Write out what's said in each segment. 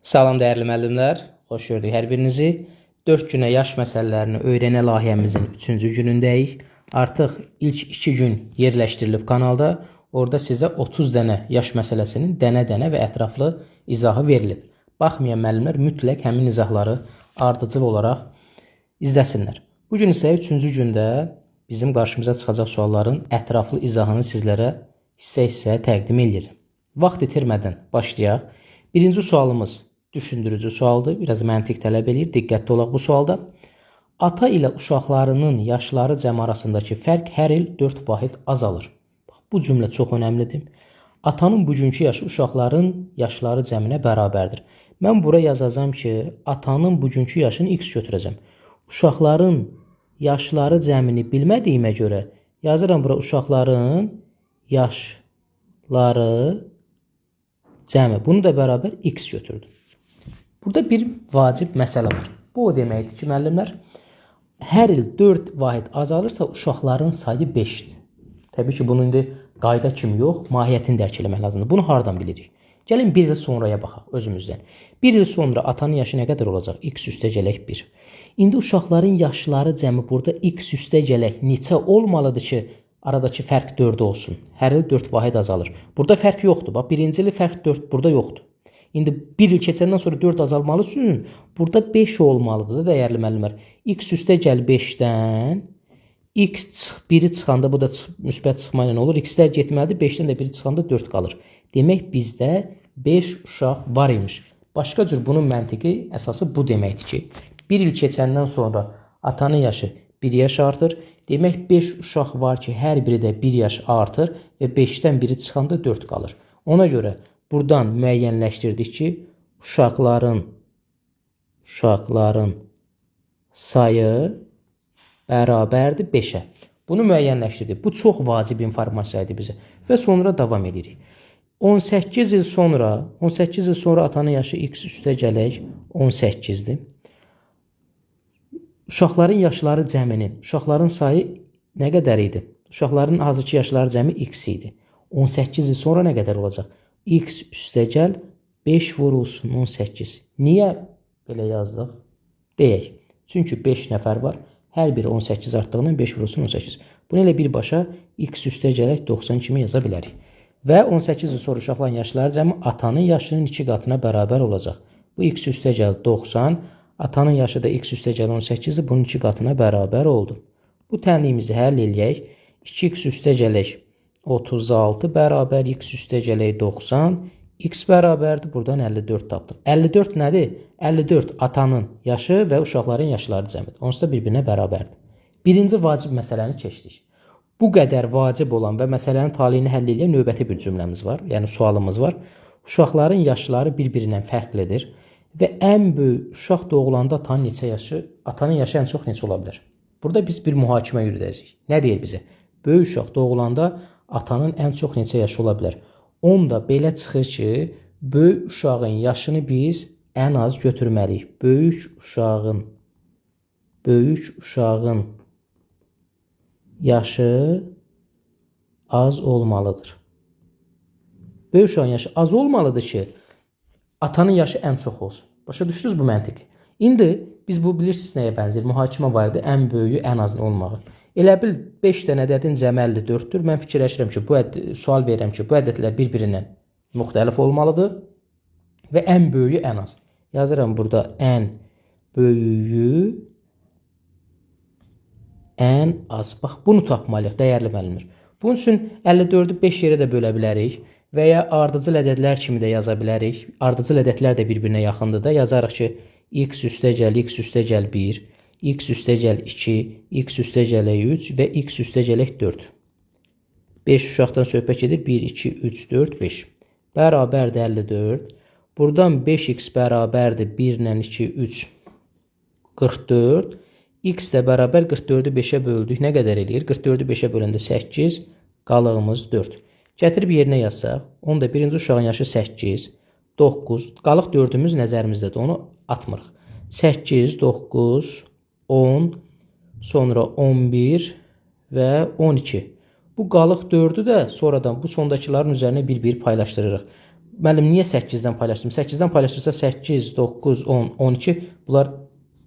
Salam dəyərli müəllimlər, xoş gördük hər birinizi. 4 günə yaş məsələlərini öyrənə layihəmizin 3-cü günündəyik. Artıq ilk 2 gün yerləşdirilib kanalda. Orada sizə 30 dənə yaş məsələsinin dənə-dənə və ətraflı izahı verilib. Baxmayan müəllimlər mütləq həmin izahları ardıcıl olaraq izləsinlər. Bugün isə 3-cü gündə bizim qarşımıza çıxacaq sualların ətraflı izahını sizlərə hissə-hissə təqdim edəcəm. Vaxt itirmədən başlayaq. Birinci sualımız düşündürücü sualdır. Biraz məntiq tələb edir. Diqqətli olaq bu sualda. Ata ilə uşaqlarının yaşları cəmi arasındakı fərq hər il 4 vahid azalır. Bu cümlə çox önəmlidir. Atanın bugünkü yaşı uşaqların yaşları cəminə bərabərdir. Mən bura yazacağam ki, atanın bugünkü yaşını x götürəcəm. Uşaqların yaşları cəmini bilmədiyimə görə yazıram bura uşaqların yaşları cəmi. Bunu da bərabər x götürdüm. Burada bir vacib məsələ var. Bu o deməkdir ki, müəllimlər, hər il 4 vahid azalırsa uşaqların sayı 5-dir. Təbii ki, bunu indi qayda kimi yox, mahiyyətini dərk eləmək lazımdır. Bunu hardan bilirik? Gəlin bir il sonraya baxaq özümüzdən. Bir il sonra atanın yaşı nə qədər olacaq? X üstə gələk 1. İndi uşaqların yaşları cəmi burada x üstə gələk neçə olmalıdır ki, aradakı fərq 4 olsun? Hər il 4 vahid azalır. Burada fərq yoxdur. Bax, birinci il fərq 4 burada yoxdur. İndi bir il keçəndən sonra 4 azalmalı üçün burada 5 olmalıdır da dəyərli müəllimlər. X üstə gəl 5-dən x 1-i çıxanda bu da müsbət çıxma ilə olur. X-lər getməlidir. 5-dən də 1-i çıxanda 4 qalır. Demək bizdə 5 uşaq var imiş. Başqa cür bunun məntiqi əsası bu deməkdir ki, bir il keçəndən sonra atanın yaşı 1 yaş artır. Demək 5 uşaq var ki, hər biri də 1 yaş artır və 5-dən 1-i çıxanda 4 qalır. Ona görə buradan müəyyənləşdirdik ki, uşaqların sayı bərabərdir 5-ə. Bunu müəyyənləşdirdik. Bu çox vacib informasiyadır bizə. Və sonra davam edirik. 18 il sonra atanın yaşı x üstə gələk 18-dir. Uşaqların yaşları cəminin, uşaqların sayı nə qədər idi? Uşaqların hazırki yaşları cəmi x idi. 18 il sonra nə qədər olacaq? X üstə gəl 5 vurulsun 18. Niyə belə yazdıq? Deyək. Çünki 5 nəfər var. Hər biri 18 artdığından 5 vurulsun 18. Bunu elə birbaşa x üstə gələk 90 kimi yaza bilərik. Və 18 il sonra uşaqların yaşları cəmi atanın yaşının 2 qatına bərabər olacaq. Bu x üstə gəl 90. Atanın yaşı da x üstə gəl 18-dir. Bunun 2 qatına bərabər oldu. Bu tənliyimizi həll eləyək. 2x üstə gələk 36 bərabər x üstə gələk 90. X bərabərdir. Buradan 54 tapdıq. 54 nədir? 54 atanın yaşı və uşaqların yaşları cəmidir. Onsuz da bir-birinə bərabərdir. Birinci vacib məsələni keçdik. Bu qədər vacib olan və məsələnin taleyini həll edən növbəti bir cümləmiz var. Yəni sualımız var. Uşaqların yaşları bir-birindən fərqlidir və ən böyük uşaq doğulanda atanın yaşı ən çox neçə ola bilər? Burada biz bir mühakimə yürüdəcəyik. Nə deyir bizə? Böyük uşaq doğulanda atanın ən çox neçə yaşı ola bilər? Onda belə çıxır ki, böyük uşağın yaşını biz ən az götürməliyik. Böyük uşağın yaşı az olmalıdır. Böyük uşağın yaşı az olmalıdır ki, atanın yaşı ən çox olsun. Başa düşdünüz bu məntiqi? İndi biz bu bilirsiniz nəyə bənzər? Mühakimə var idi, ən böyüyü, ən azın olmağı. Elə bil 5 dənə ədədin cəmi 54-dür. Mən fikirləşirəm ki, sual verirəm ki, bu ədədlər bir-birindən müxtəlif olmalıdır və ən böyüyü ən az. Yazıram burada ən böyüyü ən az. Bax, bunu tapmalıyıq, dəyərli müəllimlər. Bunun üçün 54-ü 5 yerə də bölə bilərik və ya ardıcıl ədədlər kimi də yaza bilərik. Ardıcıl ədədlər də bir-birinə yaxındır da. Yazarıq ki, x üstə gəl 1, x üstə gəl 2, x üstə gələk 3 və x üstə gələk 4. 5 uşaqdan söhbət edir. 1, 2, 3, 4, 5. Bərabərdir 54. Buradan 5x bərabərdir 1 ilə 2, 3, 44. X də bərabər 44-ü 5-ə böldük. Nə qədər eləyir? 44-ü 5-ə böləndə 8, qalığımız 4. Gətirib yerinə yazsaq, onda birinci uşağın yaşı 8, 9, qalıq 4-ümüz nəzərimizdədir, onu atmırıq. 8, 9, 10, sonra 11 və 12. Bu qalıq 4-ü də sonradan bu sondakıların üzərinə bir-bir paylaşdırırıq. Müəllim niyə 8-dən paylaşdım? 8-dən paylaşırsa 8, 9, 10, 12 bunlar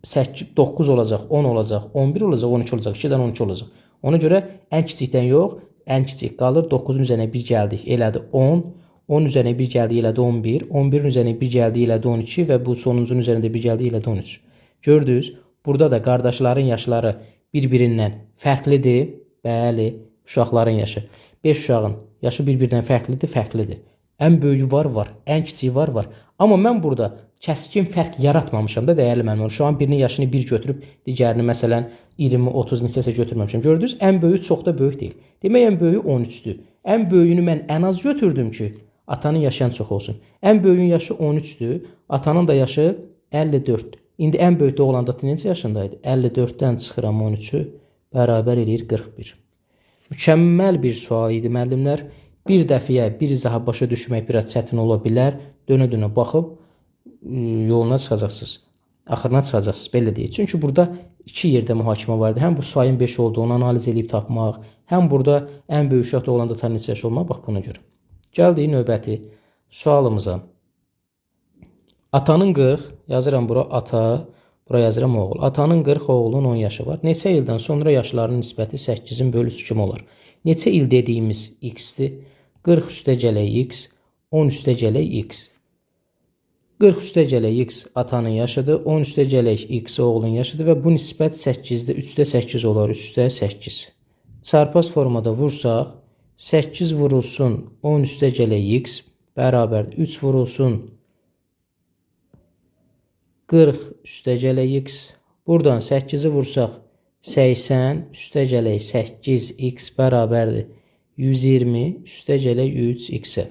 8, 9 olacaq, 10 olacaq, 11 olacaq, 12 olacaq, 2-dən 12 olacaq. Ona görə ən kiçikdən yox, ən kiçik qalır. 9-un üzərinə 1 gəldik, elədi 10. 10 üzərinə 1 gəldik, elədi 11. 11-in üzərinə 1 gəldik, elədi 12 və bu sonuncunun üzərində 1 gəldik, elədi 13. Gördünüz? Burada da qardaşların yaşları bir-birindən fərqlidir. Bəli, uşaqların yaşı. 5 uşağın yaşı bir-birindən fərqlidir. Ən böyüyü var, ən kiçiyi var. Amma mən burada kəskin fərq yaratmamışam da dəyərli müəllim. Uşağın birinin yaşını 1 götürüb, digərini məsələn 20, 30 neçəsə götürməmişəm. Gördünüz? Ən böyüyü çox da böyük deyil. Demək ən böyüyü 13-dür. Ən böyüyünü mən ən az götürdüm ki, atanın yaşı ən çox olsun. Ən böyüyün yaşı 13-dür, atanın da yaşı 54-dür. İndi ən böyükdə olan da necə yaşındaydı? 54-dən çıxıram 13-ü, bərabər eləyir 41. Mükəmməl bir sual idi müəllimlər. Bir dəfəyə bir izaha başa düşmək biraz çətin ola bilər. Dönə-dönə baxıb yoluna çıxacaqsınız. Axırına çıxacaqsınız, belə deyək. Çünki burada iki yerdə mühakimə vardı. Həm bu sayın 5 olduğunu analiz edib tapmaq, həm burada ən böyük uşaqda olanda ta neçə yaş olmaq, bax buna görə. Gəldik növbəti sualımıza. Atanın 40, yazıram bura ata, bura yazıram oğul. Atanın 40, oğulun 10 yaşı var. Neçə ildən sonra yaşlarının nisbəti 8-in bölüsü kimi olur? Neçə il dediyimiz x-dir? 40 üstə gələk x, 10 üstə gələk x. 40 üstə gələk x atanın yaşıdır, 10 üstə gələk x oğlun yaşıdır və bu nisbət 8-dir. 3-də 8 olar, üstə 8. Çarpaz formada vursaq, 8 vurulsun 10 üstə gələk x bərabər 3 vurulsun 40 üstə gələk x. Buradan 8-i vursaq 80 üstə gələk 8x bərabərdir 120 üstə gələk 3x-ə.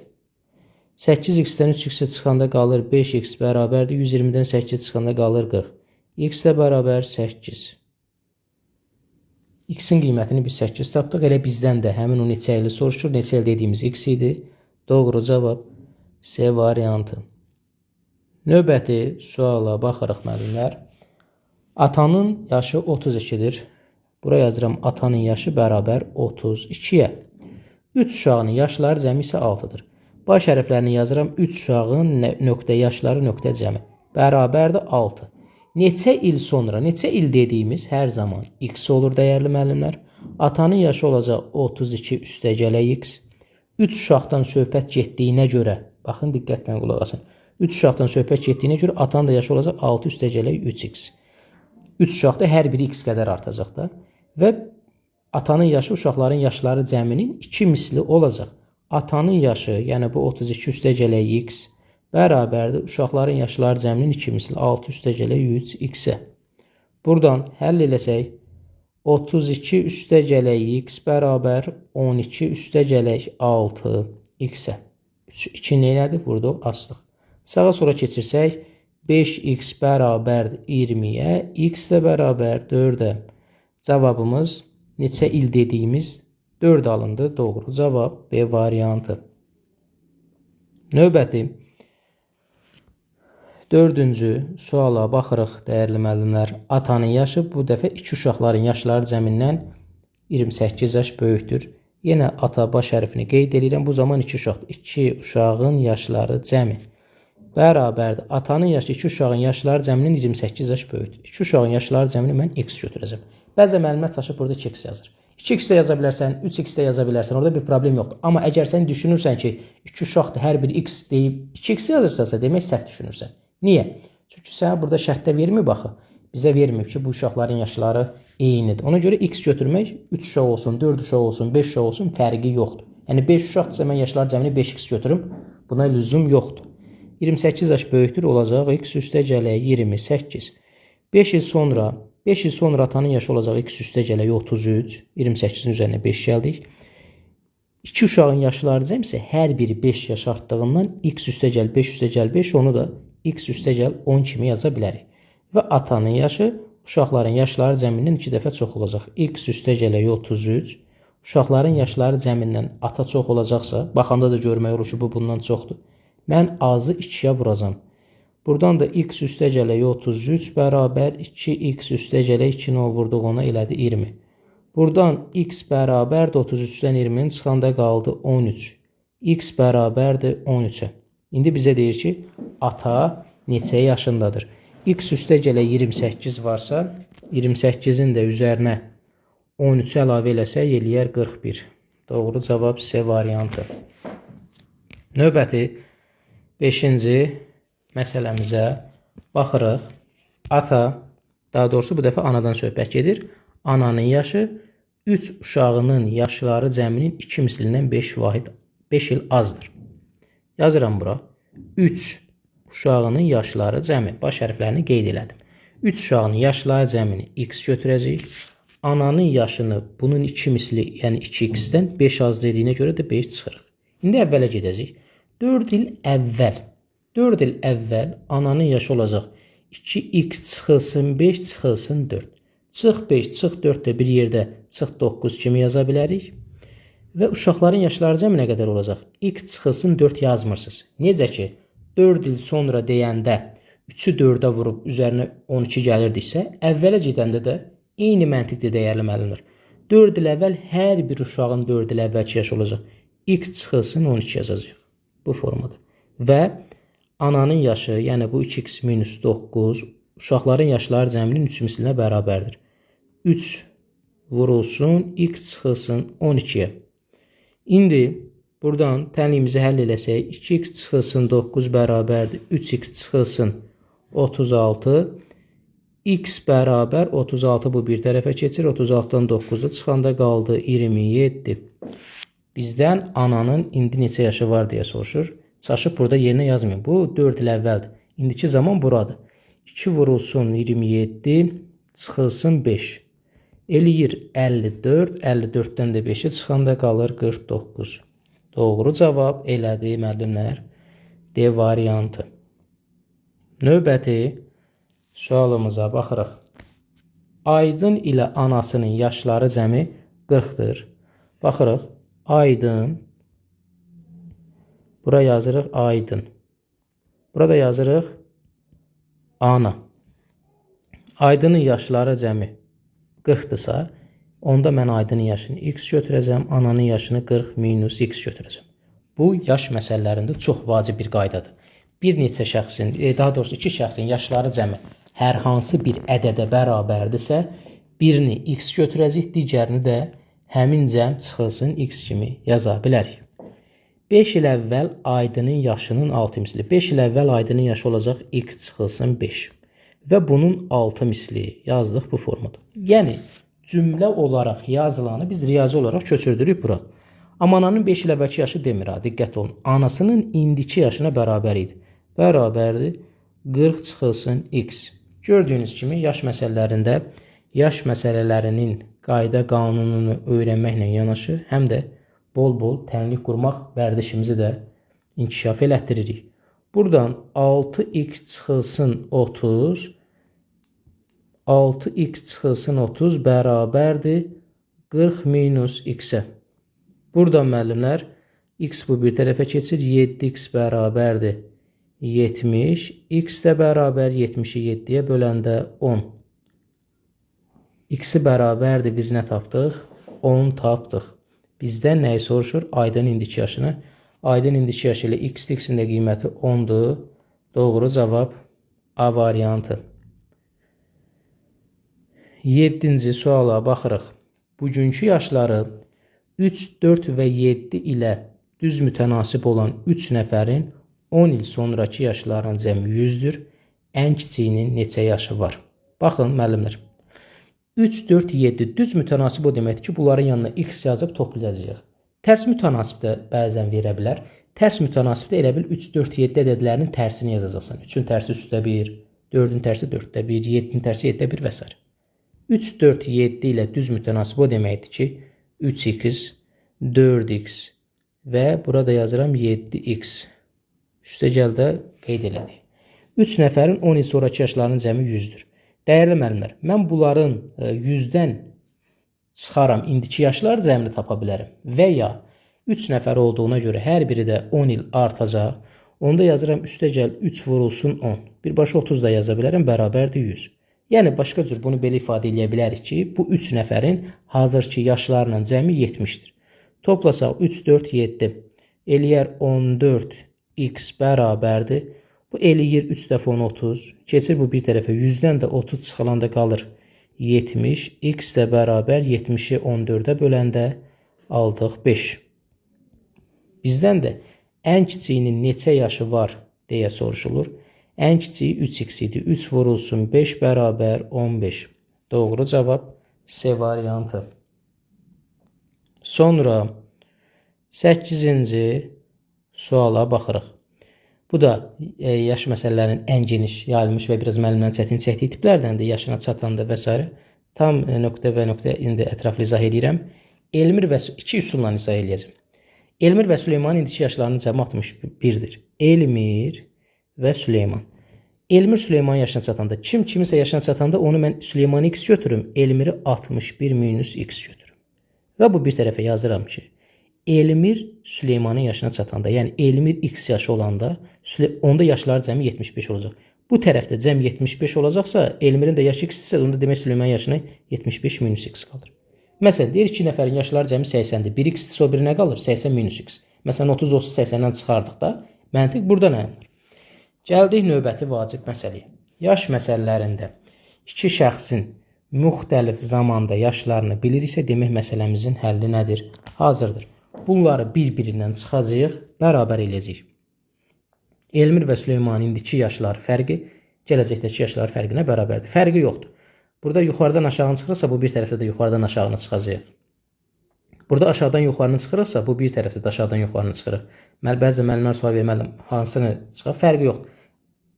8x-dən 3x-ə çıxanda qalır 5x bərabərdir 120-dən 8 çıxanda qalır 40. X də bərabər 8. X-in qiymətini biz 8 tapdıq. Elə bizdən də həmin o neçə ili soruşur. Neçə il dediyimiz x idi. Doğru cavab C variantı. Növbəti suala baxırıq müəllimlər. Atanın yaşı 32-dir. Buraya yazıram atanın yaşı bərabər 32-yə. 3 uşağının yaşları cəmi isə 6-dır. Baş hərflərini yazıram. 3 uşağın nöqtə yaşları nöqtə cəmi bərabərdir 6. Neçə il sonra, neçə il dediyimiz hər zaman x olur dəyərli müəllimlər. Atanın yaşı olacaq 32 üstə gələk x. 3 uşaqdan söhbət getdiyinə görə, baxın diqqətlə qulaq asın. 3 uşaqdan söhbət getdiyinə görə atanın da yaşı olacaq 6 üstə gələk 3x. 3 uşaqda hər biri x qədər artacaq da. Və atanın yaşı uşaqların yaşları cəminin 2 misli olacaq. Atanın yaşı, yəni bu 32 üstə gələk x bərabərdir uşaqların yaşları cəminin 2 misli 6 üstə gələk 3x-ə. Buradan həll eləsək 32 üstə gələk x bərabər 12 üstə gələk 6x-ə. 2 neylədir? Vurduq, astıq. Sağa sola keçirsək 5x bərabər 20-yə, x də bərabər 4-ə. Cavabımız neçə il dediyimiz 4 alındı. Doğru cavab B variantı. Növbəti 4-cü suala baxırıq dəyərli müəllimlər. Atanın yaşı bu dəfə 2 uşaqların yaşları cəmindən 28 yaş böyükdür. Yenə ata baş hərfini qeyd edirəm. Bu zaman 2 uşaqdır. 2 uşağın yaşları cəmi bərabərdir. Atanın yaşı 2 uşağın yaşları cəminin 28 yaş böyükdür. 2 uşağın yaşları cəmini mən x götürəcəm. Bəzən müəllimət çaşıb burada 2x yazır. 2x də yaza bilərsən, 3x də yaza bilərsən. Orada bir problem yoxdur. Amma əgər sən düşünürsən ki, 2 uşaqdır, hər biri x deyib 2x yazırsansa, demək səhv düşünürsən. Niyə? Çünki sənə burada şərtdə vermir baxı. Bizə vermir ki, bu uşaqların yaşları eynidir. Ona görə x götürmək 3 uşaq olsun, 4 uşaq olsun, 5 uşaq olsun fərqi yoxdur. Yəni 5 uşaqdırsa mən yaşlar cəmini 5x götürüm. Buna lüzum yoxdur. 28 yaş böyükdür olacaq x üstə gələk 28. 5 il sonra atanın yaşı olacaq x üstə gələk 33. 28-in üzərinə 5 gəldik. 2 uşağın yaşları cəmi isə hər biri 5 yaş artdığından x üstə gəl 5 üstə gəl 5 onu da x üstə gəl 10 kimi yaza bilərik. Və atanın yaşı uşaqların yaşları cəmindən 2 dəfə çox olacaq. X üstə gələk 33. Uşaqların yaşları cəmindən ata çox olacaqsa, baxanda da görmək olur ki, bu bundan çoxdur. Mən azı 2-yə vuracam. Buradan da x üstə gələk 33 bərabər 2x üstə gələk 2-ni vurduq ona elədi 20. Buradan x bərabərdir 33-dən 20-nin çıxanda qaldı 13. X bərabərdir 13-ə. İndi bizə deyir ki, ata neçə yaşındadır? X üstəgələ 28 varsa, 28-in də üzərinə 13 əlavə eləsək, eləyər 41. Doğru cavab C variantı. Növbəti 5-ci məsələmizə baxırıq. Ata, daha doğrusu bu dəfə anadan söhbət gedir. Ananın yaşı 3 uşağının yaşları cəminin 2 mislindən 5 il azdır. Yazıram bura. 3 uşağının yaşları cəmi. Baş hərflərini qeyd elədim. 3 uşağının yaşları cəmini x götürəcəyik. Ananın yaşını bunun 2 misli, yəni 2x-dən 5 az dediyinə görə də 5 çıxırıq. İndi əvvələ gedəcəyik. 4 il əvvəl ananın yaşı olacaq 2x çıxılsın 5 çıxılsın 4. Çıx 5, çıx 4 də bir yerdə çıx 9 kimi yaza bilərik. Və uşaqların yaşları cəmi nə qədər olacaq? X çıxılsın 4 yazmırsınız. Necə ki, 4 il sonra deyəndə 3-ü 4-ə vurub üzərinə 12 gəlirdiksə, əvvələ gedəndə də eyni məntiqdə dəyərləməlidir. 4 il əvvəl hər bir uşağın 4 il əvvəlki yaşı olacaq. X çıxılsın 12 yazacaq. Bu formada. Və ananın yaşı, yəni bu 2x minus 9 uşaqların yaşları cəminin 3 mislinə bərabərdir. 3 vurulsun, x çıxılsın 12-yə. İndi buradan tənliyimizi həll eləsək, 2x çıxılsın 9 bərabərdir. 3x çıxılsın 36. X bərabər 36 bu bir tərəfə keçir. 36-dan 9-u çıxanda qaldı 27. Bizdən ananın indi neçə yaşı var deyə soruşur. Çaşıb burada yerinə yazmayın. Bu 4 il əvvəldir. İndiki zaman buradır. 2 vurulsun 27, çıxılsın 5. Eləyir 54, 54-dən də 5-i çıxanda qalır 49. Doğru cavab elədi müəllimlər. D variantı. Növbəti sualımıza baxırıq. Aydın ilə anasının yaşları cəmi 40-dır. Baxırıq. Aydın. Bura yazırıq Aydın. Burada yazırıq ana. Aydının yaşları cəmi 40-dırsa, onda mən Aydının yaşını x götürəcəm, ananın yaşını 40 minus x götürəcəm. Bu, yaş məsələlərində çox vacib bir qaydadır. Bir neçə şəxsin, daha doğrusu iki şəxsin yaşları cəmi hər hansı bir ədədə bərabərdirsə, birini x götürəcək, digərini də həmin cəm çıxılsın x kimi yaza bilərik. 5 il əvvəl Aydının yaşının 6 misli. 5 il əvvəl Aydının yaşı olacaq x çıxılsın 5. Və bunun 6 misli yazdıq bu formada. Yəni, cümlə olaraq yazılanı biz riyazi olaraq köçürdürük bura. Amma ananın 5 il əvvəlki yaşı demir ha, diqqət olun. Anasının indiki yaşına bərabər idi. Bərabərdir 40 çıxılsın x. Gördüyünüz kimi yaş məsələlərində yaş məsələlərinin qayda qanununu öyrənməklə yanaşı, həm də bol-bol tənlik qurmaq vərdişimizi də inkişaf elətdiririk. Buradan 6x çıxılsın 30, 6x çıxılsın 30 bərabərdir 40 minus x-ə. Buradan müəllimlər, x bu bir tərəfə keçir, 7x bərabərdir 70, x də bərabər 70-i 7-yə böləndə 10. X-i bərabərdir, biz nə tapdıq? 10 tapdıq. Bizdən nəyi soruşur? Aydın indiki yaşını. Aydın indiki yaşı ilə x-in də qiyməti 10-dur. Doğru cavab A variantı. 7-ci suala baxırıq. Bugünkü yaşları 3, 4 və 7 ilə düz mütənasib olan 3 nəfərin 10 il sonraki yaşlarının cəmi 100-dür. Ən kiçiyinin neçə yaşı var? Baxın, müəllimlər. 3, 4, 7 düz mütənasib o deməkdir ki, bunların yanına x yazıb toplayacağıq. Tərs mütənasib də bəzən verə bilər. Tərs mütənasib də elə bil 3, 4, 7 ədədlərinin tərsini yazacaqsan. 3-ün tərsi üstə 1, 4-ün tərsi 4-də 1, 7-nin tərsi 7-də 1 və s. 3, 4, 7 ilə düz mütənasib o deməkdir ki, 3x, 4x və burada yazıram 7x. Üstəgəldə qeyd elədik. 3 nəfərin 10 il sonraki yaşlarının cəmi 100-dür. Dəyərli müəllimlər, mən bunların 100-dən çıxaram, indiki yaşlar cəmini tapa bilərəm. Və ya 3 nəfər olduğuna görə hər biri də 10 il artacaq. Onda yazıram üstəgəl 3 vurulsun 10. Birbaşa 30 da yaza bilərəm, bərabərdir 100. Yəni, başqa cür bunu belə ifadə edə bilərik ki, bu 3 nəfərin hazırki yaşlarının cəmi 70-dir. Toplasaq 3, 4, 7 eləyər 14 x bərabərdir. Bu eləyir 3 dəfə 10 30. Keçir bu bir tərəfə 100-dən də 30 çıxılanda qalır 70. X də bərabər 70-i 14-ə böləndə aldıq 5. Bizdən də ən kiçiyinin neçə yaşı var deyə soruşulur. Ən kiçiyi 3x idi. 3 vurulsun 5 bərabər 15. Doğru cavab C variantı. Sonra 8-ci suala baxırıq. Bu da yaş məsələlərinin ən geniş yayılmış və biraz müəllimlərin çətin çəkdiyi tiplərdəndir. Yaşına çatanda və s. Tam nöqtə və nöqtə indi ətraflı izah edirəm. Elmir və iki üsulla izah edəcəm. Elmir və Süleymanın indiki yaşlarının cəmi 61-dir. Elmir və Süleyman. Elmir Süleymanın yaşına çatanda, kimisə yaşına çatanda onu mən Süleymanı x götürüm, Elmiri 61 minus x götürüm. Və bu bir tərəfə yazıram ki, Elmir Süleymanın yaşına çatanda, yəni Elmir x yaşı olanda, onda yaşları cəmi 75 olacaq. Bu tərəfdə cəmi 75 olacaqsa, Elmirin də yaşı x isə, onda demək Süleymanın yaşına 75 minus x qalır. Məsələn, deyir 2 nəfərin yaşları cəmi 80-dir. 1x isə o birinə qalır, 80 minus x. Məsələn, 30 olsa 80-dən çıxardıqda, məntiq burada nə yanır? Gəldik növbəti vacib məsələyə. Yaş məsələlərində iki şəxsin müxtəlif zamanda yaşlarını biliriksə, demək məsələmizin həlli nədir? Hazırdır. Bunları bir-birindən çıxacaq, bərabər eləyəcək. Elmir və Süleymanın indiki yaşları fərqi, gələcəkdəki yaşları fərqinə bərabərdir. Fərqi yoxdur. Burada yuxarıdan aşağını çıxırsa, bu bir tərəfdə də yuxarıdan aşağını çıxacaq. Burada aşağıdan yuxarını çıxırsa, bu bir tərəfdə də aşağıdan yuxarını çıxırıq. Bəzi müəllimlər sual verməli, hansını çıxır? Fərqi yoxdur.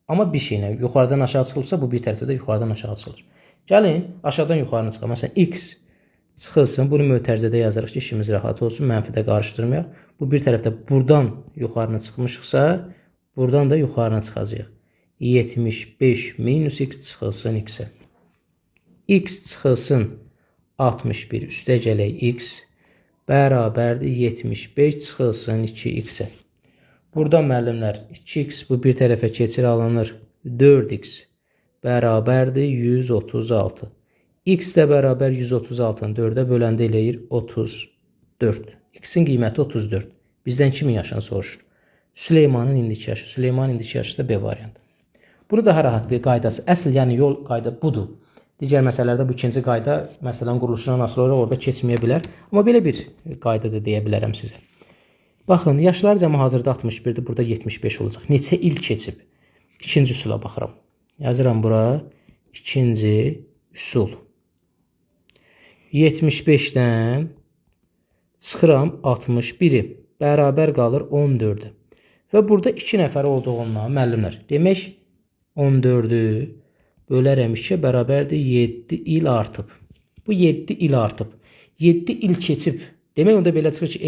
Amma bir şeylə yuxarıdan aşağı çıxılırsa, bu bir tərəfdə də yuxarıdan aşağı çıxılır. Gəlin, aşağıdan yuxarını çıxır. Məsələn, x çıxılsın, bunu mötərizədə yazırıq ki, işimiz rahat olsun, mənfidə qarışdırmayaq. Bu bir tərəfdə buradan yuxarını çıxmışıqsa, buradan da yuxarını çıxacaq. 75 minus x çıxılsın x-ə. X çıxılsın 61 üstə gələk x bərabərdir 75 çıxılsın 2x-ə. Burada müəllimlər 2x bu bir tərəfə keçir alınır 4x bərabərdir 136. X də bərabər 136-nı 4-ə böləndə eləyir 34. X-in qiyməti 34. Bizdən kimin yaşını soruşur? Süleymanın indiki yaşı. Süleymanın indiki yaşı da B variantı. Bunu daha rahat bir qaydası. Əsl yəni yol qayda budur. Digər məsələlərdə bu ikinci qayda məsələn quruluşundan asılı olaraq orada keçməyə bilər. Amma belə bir qayda da deyə bilərəm sizə. Baxın, yaşlar cəmi hazırda 61-dir, burada 75 olacaq. Neçə il keçib? İkinci üsula baxıram. Yazıram bura ikinci üsul. 75-dən çıxıram 61-i. Bərabər qalır 14-ü. Və burada 2 nəfər olduğundan müəllimlər. Demək 14-ü bölərəm 2-yə bərabərdir 7 il artıb. Bu 7 il artıb. 7 il keçib. Demək onda belə çıxır ki,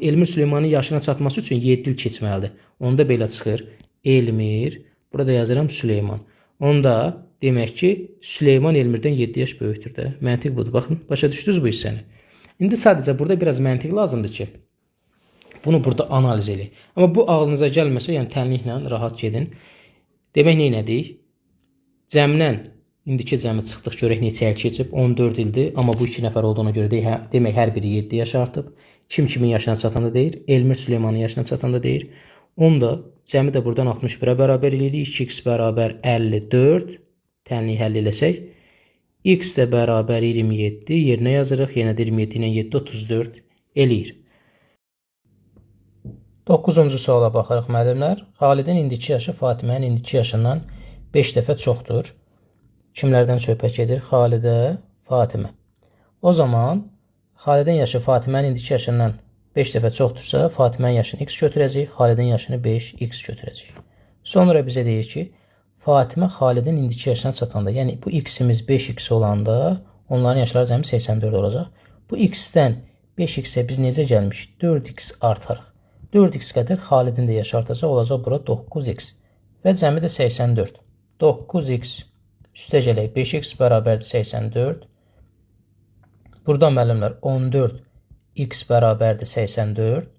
Elmir Süleymanın yaşına çatması üçün 7 il keçməlidir. Onda belə çıxır Elmir, burada yazıram Süleyman. Onda demək ki, Süleyman Elmirdən 7 yaş böyükdür də. Məntiq budur. Baxın, başa düşdünüz bu hissəni. İndi sadəcə burada biraz məntiq lazımdır ki, bunu burada analiz edin. Amma bu ağlınıza gəlməsə, yəni tənliklə rahat gedin. Demək nə elədik? Cəmdən indiki cəmi çıxdıq, görək neçə il keçib, 14 ildir. Amma bu 2 nəfər olduğuna görə demək hər biri 7 yaş artıb. Kimin yaşına çatanda deyir? Elmir Süleymanın yaşına çatanda deyir. Onda cəmi də buradan 61-ə bərabər eləyirik. 2x bərabər 54. Tənliyi həll eləsək. X də bərabər 27. Yerinə yazırıq. Yenə də 27 ilə 7, 34 eləyir. 9-cu suala baxırıq müəllimlər. Xalidin indiki yaşı Fatimənin indiki yaşından 5 dəfə çoxdur. Kimlərdən söhbət gedir? Xalidə, Fatimə. O zaman Xalidin yaşı Fatimənin indiki yaşından 5 dəfə çoxdursa, Fatimənin yaşını x götürəcək, Xalidin yaşını 5x götürəcək. Sonra bizə deyir ki, Fatimə Xalidin indiki yaşına çatanda, yəni bu x-imiz 5x olanda, onların yaşları cəmi 84 olacaq. Bu x-dən 5x-ə biz necə gəlmişik? 4x artarıq. 4x qədər Xalidin də yaşı artacaq, olacaq bura 9x. Və cəmi də 84. 9x üstə gələk 5x bərabərdir 84. Burada müəllimlər 14x bərabərdir 84.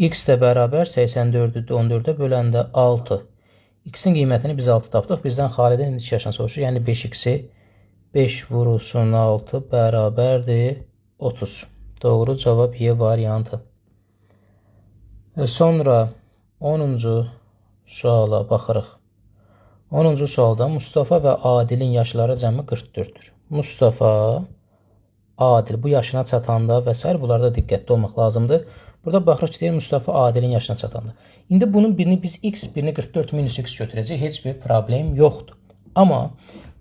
X də bərabər 84-ü 14-ə böləndə 6. X-in qiymətini biz 6 tapdıq. Bizdən Xalidin indiki yaşını soruşur. Yəni 5x-i 5 vurulsun 6 bərabərdir 30. Doğru cavab Y variantı. Sonra 10-cu suala baxırıq. 10-cu sualda Mustafa və Adilin yaşları cəmi 44-dür. Mustafa, Adil bu yaşına çatanda və s. bunlarda diqqətli olmaq lazımdır. Burada baxırıq ki, deyir Mustafa Adilin yaşına çatanda. İndi bunun birini biz x, birini 44 minus x götürəcək. Heç bir problem yoxdur. Amma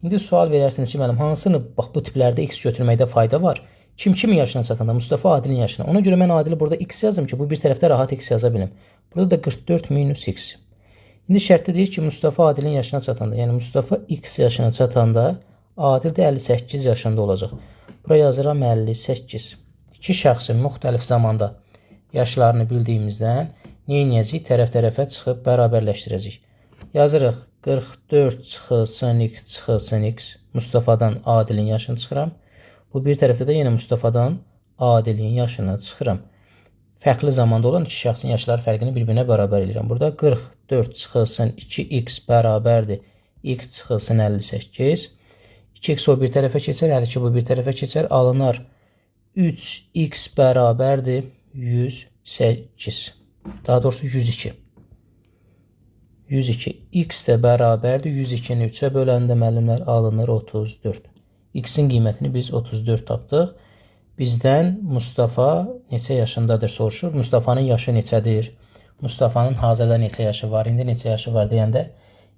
indi sual verərsiniz ki, müəllim, hansını bax bu tiplərdə x götürməkdə fayda var? Kimin yaşına çatanda? Mustafa Adilin yaşına. Ona görə mən Adili burada x yazdım ki, bu bir tərəfdə rahat x yaza bilim. Burada da 44 minus x. İndi şərtdə deyir ki, Mustafa Adilin yaşına çatanda, yəni Mustafa x yaşına çatanda Adil də 58 yaşında olacaq. Buraya yazıram 58. İki şəxsin müxtəlif zamanda yaşlarını bildiyimizdən neyniyəcəyik? Tərəf-tərəfə çıxıb bərabərləşdirəcəyik. Yazırıq 44 çıxılsın x çıxılsın x. Mustafadan Adilin yaşını çıxıram. Bu bir tərəfdə də yenə Mustafadan Adilin yaşını çıxıram. Fərqli zamanda olan iki şəxsin yaşları fərqini bir-birinə bərabər edirəm. Burada 44 çıxılsın 2x bərabərdir. X çıxılsın 58. 2x o bir tərəfə keçər, 52 bu bir tərəfə keçər. Alınar 3x bərabərdir 108. Daha doğrusu 102. 102. X də bərabərdir 102-ni 3-ə böləndə müəllimlər alınır 34. X-in qiymətini biz 34 tapdıq. Bizdən Mustafa neçə yaşındadır soruşur. Mustafanın yaşı neçədir? Mustafanın hazırda neçə yaşı var? İndi neçə yaşı var deyəndə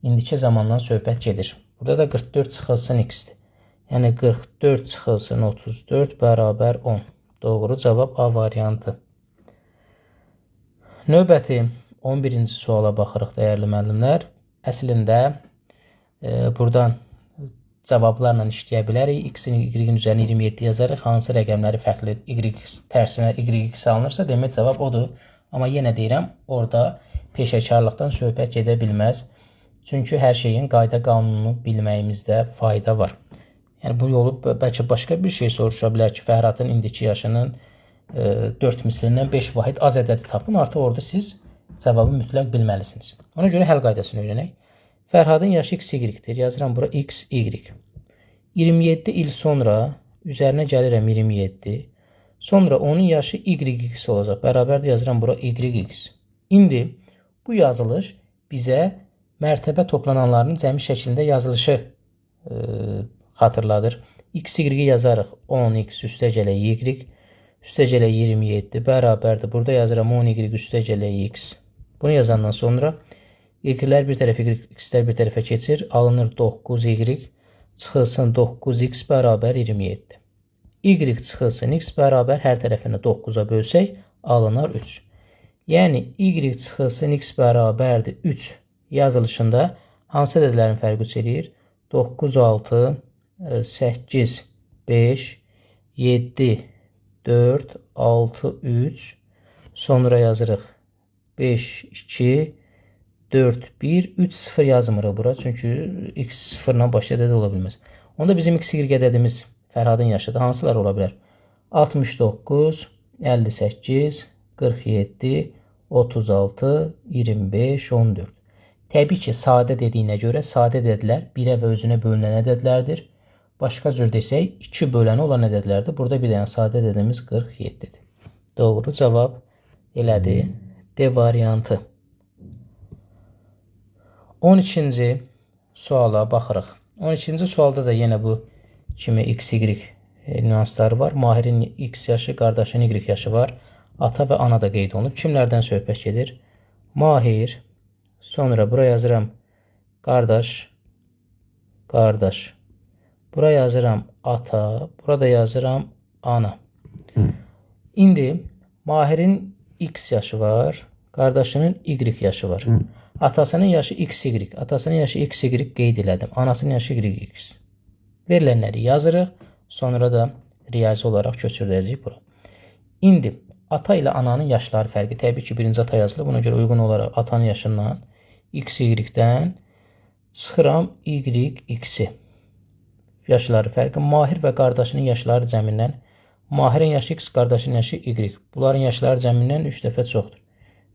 indiki zamandan söhbət gedir. Burada da 44 çıxılsın x-dir. Yəni 44 çıxılsın 34 bərabər 10. Doğru cavab A variantı. Növbəti 11-ci suala baxırıq dəyərli müəllimlər. Əslində buradan cavablarla işləyə bilərik. X-in y-in üzərinə 27 yazarıq. Hansı rəqəmləri fərqli y tərsinə y alınırsa demək cavab odur. Amma yenə deyirəm, orada peşəkarlıqdan söhbət gedə bilməz. Çünki hər şeyin qayda qanununu bilməyimizdə fayda var. Yəni bu yolu bəlkə başqa bir şey soruşa bilər ki, Fərhadın indiki yaşının 4 mislindən 5 vahid az ədədi tapın. Artıq orada siz cavabı mütləq bilməlisiniz. Ona görə həll qaydasını öyrənək. Fərhadın yaşı x, y-dir. Yazıram bura x, y. 27 il sonra üzərinə gəlirəm 27. Sonra onun yaşı y-x olacaq. Bərabərdə yazıram bura y-x. İndi bu yazılış bizə mərtəbə toplananlarının cəmi şəklində yazılışı xatırladır. X, y yazarıq 10x üstə gələ y, üstə gələ 27 bərabərdir. Burada yazıram 10y üstə gələ x. Bunu yazandan sonra y-lər bir tərəfə, x-lər bir tərəfə keçir. Alınır 9y çıxılsın 9x bərabər 27. Y çıxılsın x bərabər hər tərəfini 9-a bölsək alınar 3. Yəni y çıxılsın x bərabərdir 3 yazılışında hansı ədədlərin fərqi 3 eləyir? 9, 6, 8, 5, 7, 4, 6, 3. Sonra yazırıq 5, 2, 4, 1, 3, 0 yazmırıq bura. Çünki x 0-dan başqa ədəd ola bilməz. Onda bizim x, y ədədimiz Fərhadın yaşıdır. Hansılar ola bilər? 69, 58, 47, 36, 25, 14. Təbii ki, sadə dediyinə görə sadə ədədlər 1-ə və özünə bölünən ədədlərdir. Başqa cür desək 2 böləni olan ədədlərdir. Burada bir dənə sadə ədədimiz 47-dir. Doğru cavab elədir. D variantı. 12-ci suala baxırıq. 12-ci sualda da yenə bu kimi x, y nüansları var. Mahirin x yaşı, qardaşın y yaşı var. Ata və ana da qeyd olunub. Kimlərdən söhbət gedir? Mahir, sonra bura yazıram qardaş, qardaş. Bura yazıram ata, burada yazıram ana. İndi Mahirin x yaşı var, qardaşının y yaşı var. Atasının yaşı x, y, atasının yaşı x, y qeyd elədim. Anasının yaşı y, x. Verilənləri yazırıq, sonra da riyazi olaraq köçürüləcəyik bura. İndi ata ilə ananın yaşları fərqi. Təbii ki, birinci ata yazılır. Buna görə uyğun olaraq atanın yaşından x, y-dən çıxıram y, x-i. Yaşları fərqi. Mahir və qardaşının yaşları cəmindən Mahirin yaşı x, qardaşının yaşı y. Bunların yaşları cəmindən 3 dəfə çoxdur.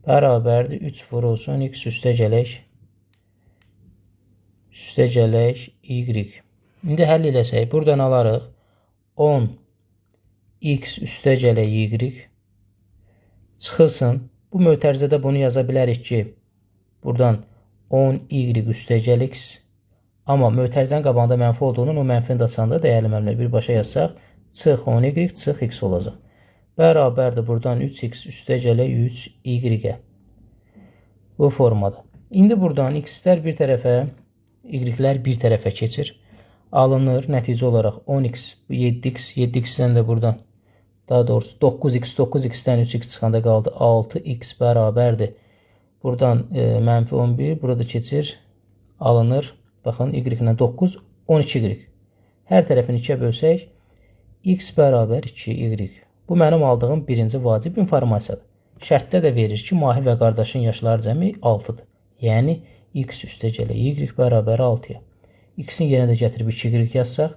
Bərabərdir 3 vurulsun x üstə gələk y. İndi həll eləsək, buradan alarıq 10 x üstə gələk y çıxılsın Bu mötərizədə bunu yaza bilərik ki, buradan 10y üstəgəl x, amma mötərizənin qabağında mənfi olduğunun o mənfini də açanda dəyərli müəllimlər birbaşa yazsaq, çıx 10y çıx x olacaq. Bərabərdir buradan 3x üstəgələ 3y-ə. Bu formada. İndi buradan x-lər bir tərəfə, y-lər bir tərəfə keçir. Alınır. Nəticə olaraq 10x, 7x, 7x-dən də buradan, daha doğrusu 9x, 9x-dən 3x çıxanda qaldı 6x bərabərdir. Buradan mənfi 11, burada keçir, alınır. Baxın, y-lə 9, 12y. Hər tərəfini 2-yə bölsək, x bərabər 2y. Bu mənim aldığım birinci vacib informasiyadır. Şərtdə də verir ki, Mahi və qardaşın yaşları cəmi 6-dır. Yəni, x üstəgələ y bərabər 6-ya. X-in yerinə də gətirib 2y yazsaq,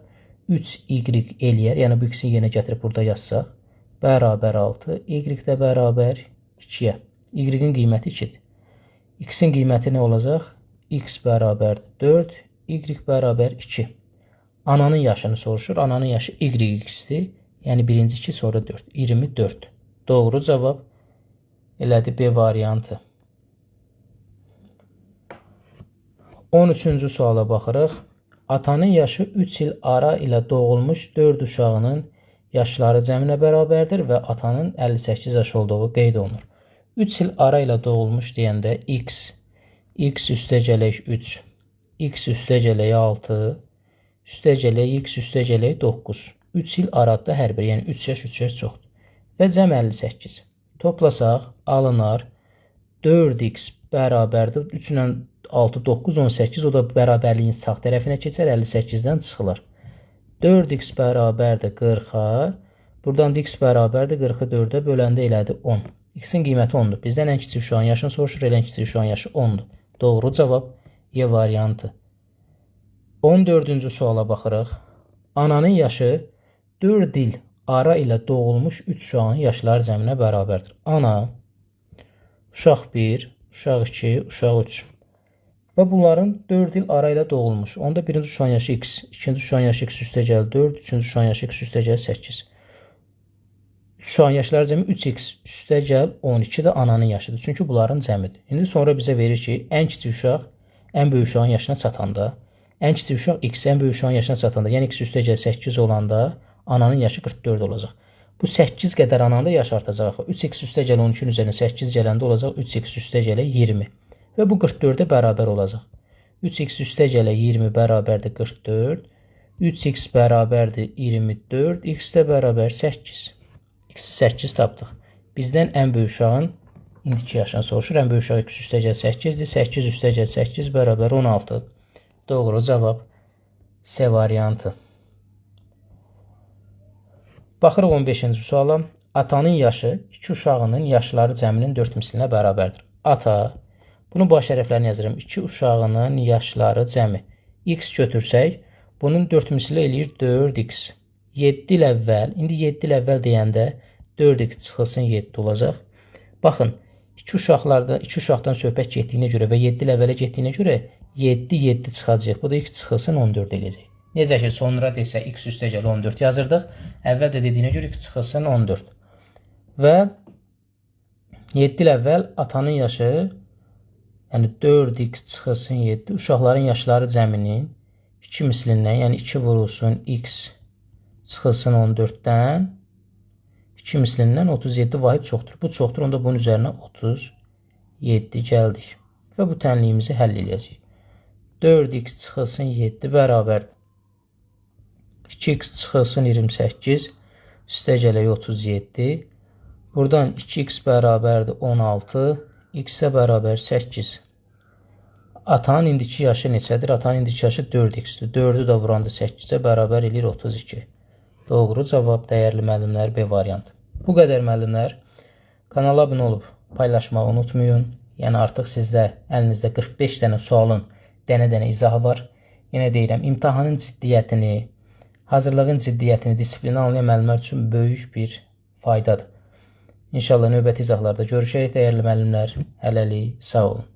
3y eləyər. Yəni, bu x-in yerinə gətirib burada yazsaq, bərabər 6, y də bərabər 2-yə. Y-in qiyməti 2-dir. X-in qiyməti nə olacaq? X bərabər 4, y bərabər 2. Ananın yaşını soruşur. Ananın yaşı yx-dir. Yəni, birinci 2, sonra 4. 24. Doğru cavab elədi B variantı. 13-cü suala baxırıq. Atanın yaşı 3 il ara ilə doğulmuş 4 uşağının yaşları cəminə bərabərdir və atanın 58 yaş olduğu qeyd olunur. 3 il ara ilə doğulmuş deyəndə x üstəgələk 3, x üstəgələk 6, üstəgələk x üstəgələk 9. 3 il aradır hər biri, yəni 3 yaş çoxdur. Və cəm 58. Toplasaq, alınar 4x bərabərdir. 3 ilə 6, 9, 18. O da bərabərliyin sağ tərəfinə keçər, 58-dən çıxılır. 4x bərabərdir 40-a. Buradan da x bərabərdir 40-ı 4-ə böləndə elədi 10. X-in qiyməti 10-dur. Bizdən ən kiçik uşağın yaşını soruşur, ən kiçik uşağın yaşı 10-dur. Doğru cavab Y variantı. 14-cü suala baxırıq. Ananın yaşı 4 il ara ilə doğulmuş 3 uşağın yaşları cəminə bərabərdir. Ana, uşaq 1, uşaq 2, uşaq 3. Və bunların 4 il ara ilə doğulmuş. Onda birinci uşağın yaşı x, ikinci uşağın yaşı x üstəgəl 4, üçüncü uşağın yaşı x üstəgəl 8. 3 uşağın yaşları cəmi 3x üstəgəl 12 də ananın yaşıdır. Çünki bunların cəmidir. İndi sonra bizə verir ki, ən kiçik uşaq ən böyük uşağın yaşına çatanda, ən kiçik uşaq x ən böyük uşağın yaşına çatanda, yəni x üstəgəl 8 olanda ananın yaşı 44 olacaq. Bu 8 qədər ananda yaş artacaq. 3x üstəgəl 12-nin üzərinə 8 gələndə olacaq 3x üstəgələ 20. Və bu 44-ə bərabər olacaq. 3x üstəgələ 20 bərabərdir 44. 3x bərabərdir 24. X də bərabər 8. X-i 8 tapdıq. Bizdən ən böyük uşağın indiki yaşını soruşur. Ən böyük uşaq x üstəgəl 8-dir. 8 üstəgəl 8 bərabər 16. Doğru cavab C variantı. Baxırıq 15-ci suala. Atanın yaşı 2 uşağının yaşları cəminin 4 mislinə bərabərdir. Ata, bunun baş hərflərini yazıram. 2 uşağının yaşları cəmi. X götürsək, bunun 4 misli eləyir 4x. 7 il əvvəl, indi 7 il əvvəl deyəndə 4x çıxılsın 7 olacaq. Baxın, 2 uşaqdan söhbət getdiyinə görə və 7 il əvvələ getdiyinə görə 7 çıxacaq. Bu da x çıxılsın 14 eləyəcək. Necə ki, sonra desə x üstəgəl 14 yazırdıq. Əvvəl də dediyinə görə x çıxılsın 14. Və 7 il əvvəl atanın yaşı, yəni 4x çıxılsın 7, uşaqların yaşları cəminin 2 mislindən, yəni 2 vurulsun x çıxılsın 14-dən 2 mislindən 37 vahid çoxdur. Bu çoxdur, onda bunun üzərinə 37 gəldik. Və bu tənliyimizi həll edəcəyik. 4x çıxılsın 7 bərabərdir. 2x çıxılsın 28 üstəgələk 37. Buradan 2x bərabərdir 16. X-ə bərabər 8. Atanın indiki yaşı neçədir? Atanın indiki yaşı 4x-dir. 4-ü də vuranda 8-ə bərabər eləyir 32. Doğru cavab dəyərli müəllimlər B variantı. Bu qədər müəllimlər. Kanala abunə olub paylaşmağı unutmayın. Yəni artıq sizdə əlinizdə 45 dənə sualın dənə-dənə izahı var. Yenə deyirəm, imtahanın ciddiyyətini, hazırlığın ciddiyyətini, disiplini anlayan müəllimlər üçün böyük bir faydadır. İnşallah növbəti izahlarda görüşərək dəyərli müəllimlər. Hələlik sağ olun.